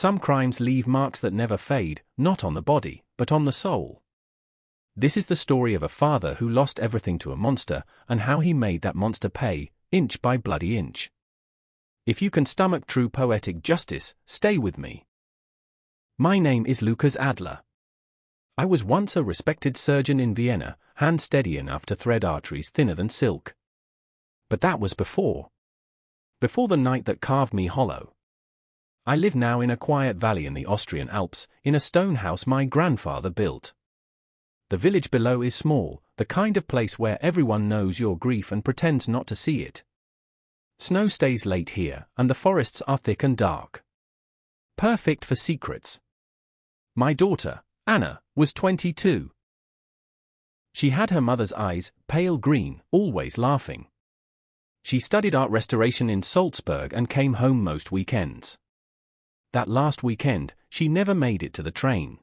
Some crimes leave marks that never fade, not on the body, but on the soul. This is the story of a father who lost everything to a monster, and how he made that monster pay, inch by bloody inch. If you can stomach true poetic justice, stay with me. My name is Lukas Adler. I was once a respected surgeon in Vienna, hand steady enough to thread arteries thinner than silk. But that was before the night that carved me hollow. I live now in a quiet valley in the Austrian Alps, in a stone house my grandfather built. The village below is small, the kind of place where everyone knows your grief and pretends not to see it. Snow stays late here, and the forests are thick and dark. Perfect for secrets. My daughter, Anna, was 22. She had her mother's eyes, pale green, always laughing. She studied art restoration in Salzburg and came home most weekends. That last weekend, she never made it to the train.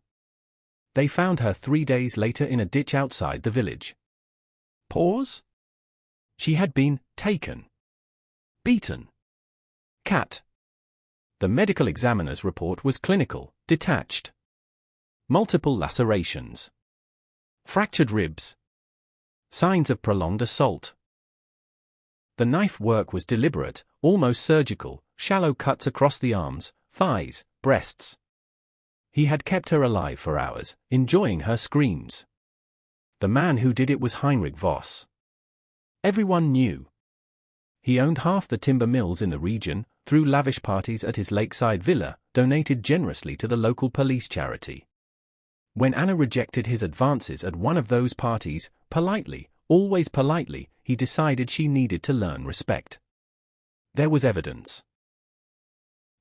They found her 3 days later in a ditch outside the village. Pause? She had been taken. Beaten. Cat. The medical examiner's report was clinical, detached. Multiple lacerations. Fractured ribs. Signs of prolonged assault. The knife work was deliberate, almost surgical, shallow cuts across the arms, thighs, breasts. He had kept her alive for hours, enjoying her screams. The man who did it was Heinrich Voss. Everyone knew. He owned half the timber mills in the region, threw lavish parties at his lakeside villa, donated generously to the local police charity. When Anna rejected his advances at one of those parties, politely, always politely, he decided she needed to learn respect. There was evidence.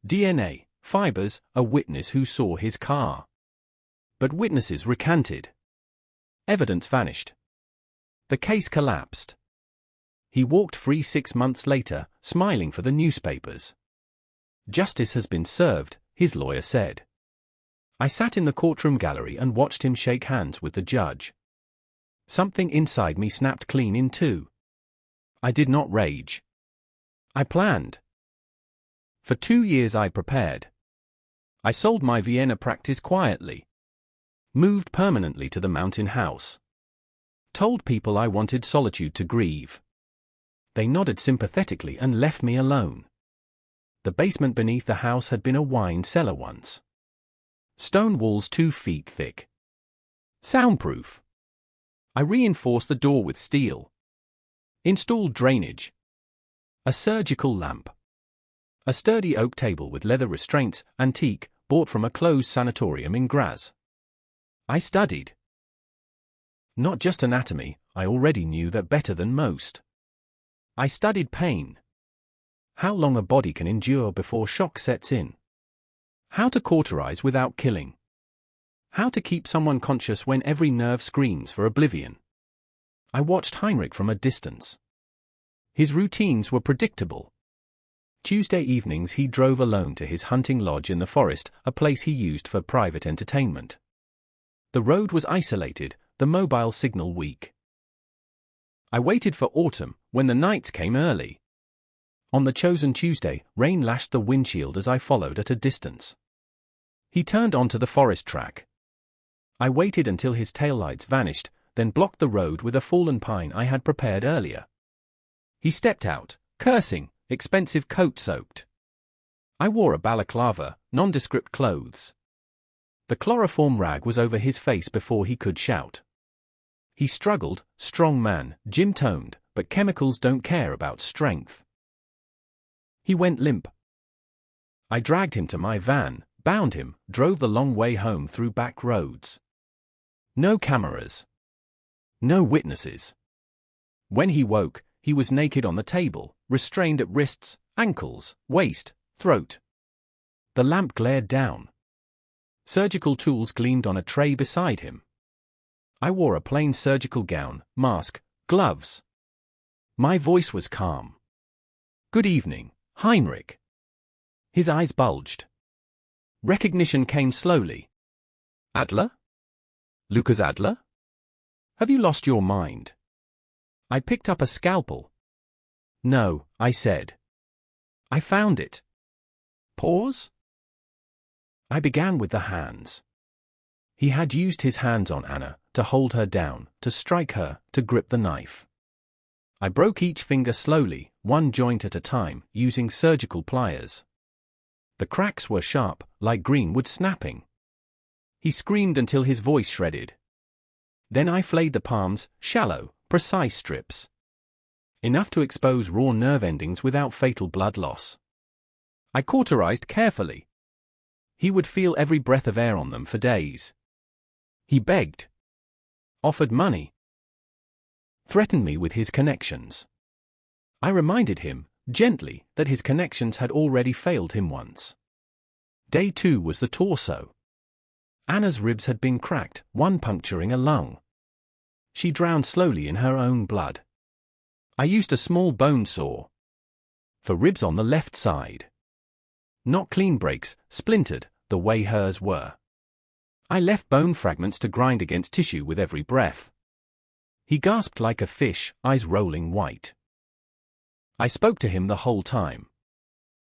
DNA, fibers, a witness who saw his car. But witnesses recanted. Evidence vanished. The case collapsed. He walked free 6 months later, smiling for the newspapers. Justice has been served, his lawyer said. I sat in the courtroom gallery and watched him shake hands with the judge. Something inside me snapped clean in two. I did not rage. I planned. For 2 years I prepared. I sold my Vienna practice quietly. Moved permanently to the mountain house. Told people I wanted solitude to grieve. They nodded sympathetically and left me alone. The basement beneath the house had been a wine cellar once. Stone walls 2 feet thick. Soundproof. I reinforced the door with steel. Installed drainage. A surgical lamp. A sturdy oak table with leather restraints, antique, bought from a closed sanatorium in Graz. I studied. Not just anatomy, I already knew that better than most. I studied pain. How long a body can endure before shock sets in. How to cauterize without killing. How to keep someone conscious when every nerve screams for oblivion. I watched Heinrich from a distance. His routines were predictable. Tuesday evenings he drove alone to his hunting lodge in the forest, a place he used for private entertainment. The road was isolated, the mobile signal weak. I waited for autumn, when the nights came early. On the chosen Tuesday, rain lashed the windshield as I followed at a distance. He turned onto the forest track. I waited until his taillights vanished, then blocked the road with a fallen pine I had prepared earlier. He stepped out, cursing, expensive coat soaked. I wore a balaclava, nondescript clothes. The chloroform rag was over his face before he could shout. He struggled, strong man, gym-toned, but chemicals don't care about strength. He went limp. I dragged him to my van, bound him, drove the long way home through back roads. No cameras. No witnesses. When he woke, he was naked on the table, restrained at wrists, ankles, waist, throat. The lamp glared down. Surgical tools gleamed on a tray beside him. I wore a plain surgical gown, mask, gloves. My voice was calm. Good evening, Heinrich. His eyes bulged. Recognition came slowly. Adler? Lukas Adler? Have you lost your mind? I picked up a scalpel. No, I said. I found it. Pause? I began with the hands. He had used his hands on Anna, to hold her down, to strike her, to grip the knife. I broke each finger slowly, one joint at a time, using surgical pliers. The cracks were sharp, like green wood snapping. He screamed until his voice shredded. Then I flayed the palms, shallow, precise strips. Enough to expose raw nerve endings without fatal blood loss. I cauterized carefully. He would feel every breath of air on them for days. He begged. Offered money. Threatened me with his connections. I reminded him, gently, that his connections had already failed him once. Day 2 was the torso. Anna's ribs had been cracked, one puncturing a lung. She drowned slowly in her own blood. I used a small bone saw. For ribs on the left side. Not clean breaks, splintered, the way hers were. I left bone fragments to grind against tissue with every breath. He gasped like a fish, eyes rolling white. I spoke to him the whole time.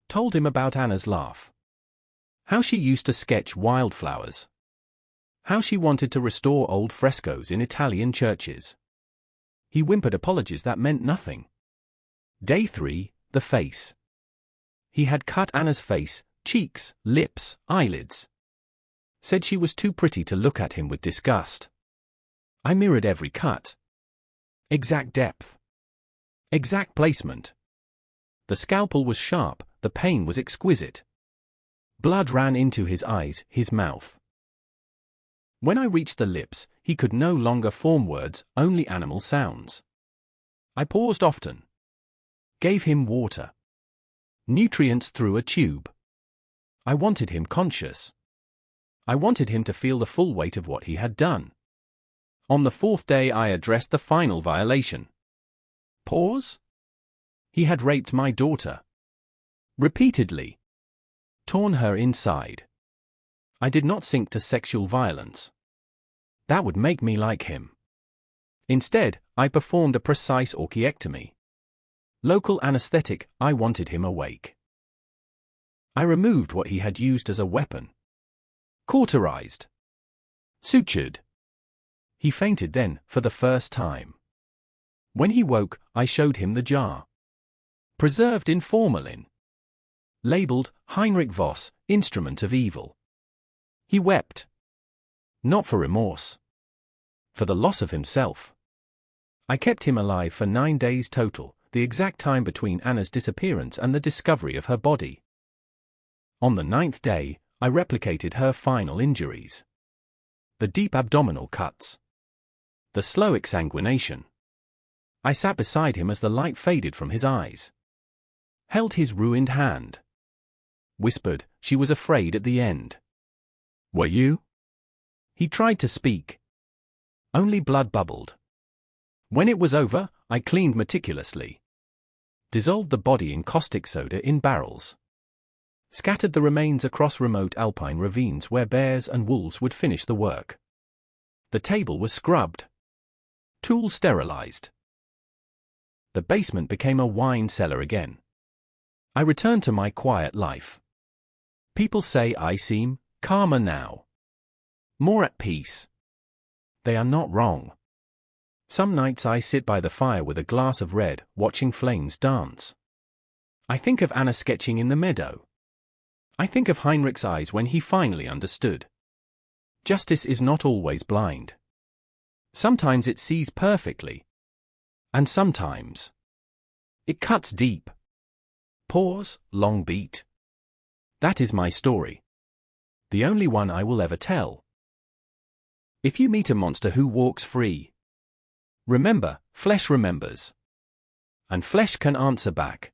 Told him about Anna's laugh. How she used to sketch wildflowers. How she wanted to restore old frescoes in Italian churches. He whimpered apologies that meant nothing. Day 3, the face. He had cut Anna's face, cheeks, lips, eyelids. Said she was too pretty to look at him with disgust. I mirrored every cut. Exact depth. Exact placement. The scalpel was sharp, the pain was exquisite. Blood ran into his eyes, his mouth. When I reached the lips, he could no longer form words, only animal sounds. I paused often. Gave him water. Nutrients through a tube. I wanted him conscious. I wanted him to feel the full weight of what he had done. On the 4th day I addressed the final violation. Pause? He had raped my daughter. Repeatedly. Torn her inside. I did not sink to sexual violence. That would make me like him. Instead, I performed a precise orchiectomy. Local anesthetic, I wanted him awake. I removed what he had used as a weapon. Cauterized. Sutured. He fainted then, for the first time. When he woke, I showed him the jar. Preserved in formalin. Labeled, Heinrich Voss, Instrument of Evil. He wept. Not for remorse. For the loss of himself. I kept him alive for 9 days total, the exact time between Anna's disappearance and the discovery of her body. On the 9th day, I replicated her final injuries. The deep abdominal cuts. The slow exsanguination. I sat beside him as the light faded from his eyes. Held his ruined hand. Whispered, she was afraid at the end. Were you? He tried to speak. Only blood bubbled. When it was over, I cleaned meticulously. Dissolved the body in caustic soda in barrels. Scattered the remains across remote alpine ravines where bears and wolves would finish the work. The table was scrubbed. Tools sterilized. The basement became a wine cellar again. I returned to my quiet life. People say I seem calmer now. More at peace. They are not wrong. Some nights I sit by the fire with a glass of red, watching flames dance. I think of Anna sketching in the meadow. I think of Heinrich's eyes when he finally understood. Justice is not always blind. Sometimes it sees perfectly. And sometimes it cuts deep. Pause, long beat. That is my story. The only one I will ever tell. If you meet a monster who walks free, remember, flesh remembers. And flesh can answer back.